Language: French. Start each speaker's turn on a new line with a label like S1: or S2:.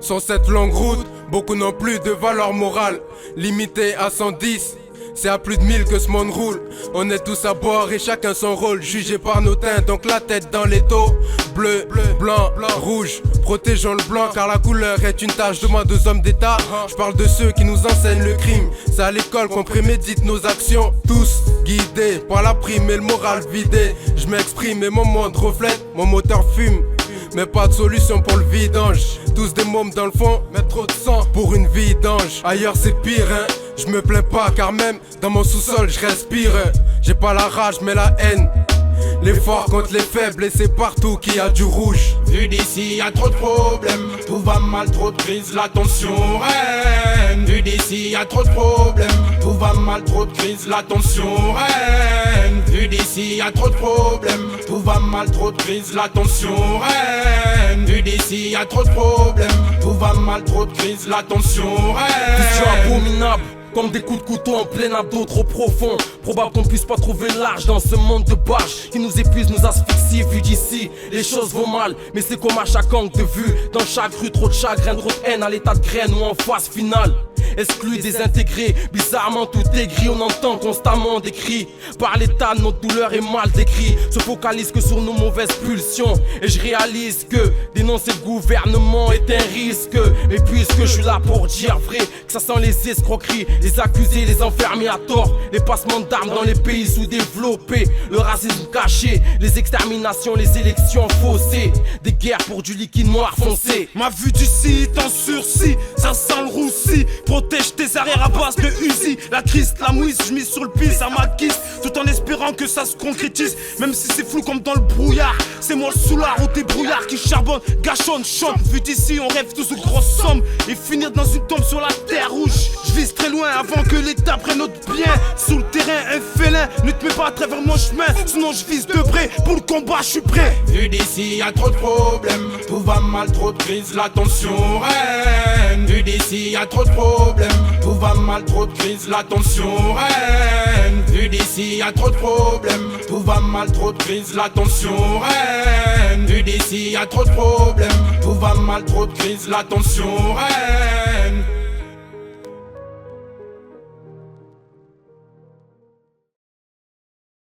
S1: Sur cette longue route, beaucoup n'ont plus de valeur morale. Limité à 110, c'est à plus de 1000 que ce monde roule. On est tous à bord et chacun son rôle, jugé par nos teintes, donc la tête dans les taux. Bleu, blanc, rouge, protégeons le blanc car la couleur est une tâche. Demande aux hommes d'état, je parle de ceux qui nous enseignent le crime. C'est à l'école qu'on prémédite nos actions. Tous guidés par la prime et le moral vidé. Je m'exprime et mon monde reflète, mon moteur fume. Mais pas de solution pour le vidange. Tous des mômes dans le fond, mais trop de sang pour une vie d'ange. Ailleurs c'est pire hein, je me plains pas car même dans mon sous-sol je respire. J'ai pas la rage mais la haine. Les forts contre les faibles et c'est partout qu'il y a du rouge.
S2: Vu d'ici y'a trop de problèmes, tout va mal, trop de crise, la tension règne. Vu d'ici y'a trop de problèmes, tout va mal, trop de crise, la tension règne. Vu d'ici y'a trop de problèmes, tout va mal, trop de crise, la tension règne. Vu d'ici y'a trop de problèmes, tout va mal, trop de crise, la tension règne.
S3: Vision abominable, comme des coups de couteau en plein abdos trop profond. Probable qu'on puisse pas trouver large dans ce monde de barges qui nous épuise, nous asphyxie. Vu d'ici, les choses vont mal, mais c'est comme à chaque angle de vue. Dans chaque rue, trop de chagrin, trop de haine à l'état de graine ou en phase finale. Exclu, désintégré, bizarrement tout est gris. On entend constamment des cris. Par l'état, notre douleur est mal décrite. Se focalise que sur nos mauvaises pulsions. Et je réalise que dénoncer le gouvernement est un risque. Mais puisque je suis là pour dire vrai, que ça sent les escroqueries, les accusés, les enfermés à tort, les passements d'armes dans les pays sous-développés, le racisme caché, les exterminations, les élections faussées, des guerres pour du liquide noir foncé.
S4: Ma vue d'ici est en sursis, ça sent le roussi. Protège tes arrières à base de Uzi. La crise, la mouise, je mise sur le pis, ça m'acquise. Tout en espérant que ça se concrétise. Même si c'est flou comme dans le brouillard. C'est moi le soulard ou tes brouillards qui charbonnent, gâchonnent, chante. Vu d'ici, on rêve tous de grosses sommes. Et finir dans une tombe sur la terre rouge. Je vise très loin avant que l'État prenne notre bien. Sous le terrain, un félin. Ne te mets pas à travers mon chemin. Sinon je vise de près. Pour le combat, je suis prêt.
S2: Vu d'ici y'a trop de problèmes, tout va mal, trop de crise, la tension règne. Vu d'ici y'a trop de problèmes, tout va mal, trop de crise, la tension règne. Vu d'ici y'a trop de problèmes, tout va mal, trop de crise, la tension règne. Vu d'ici y'a trop de problèmes, tout va mal, trop de crise, la tension règne.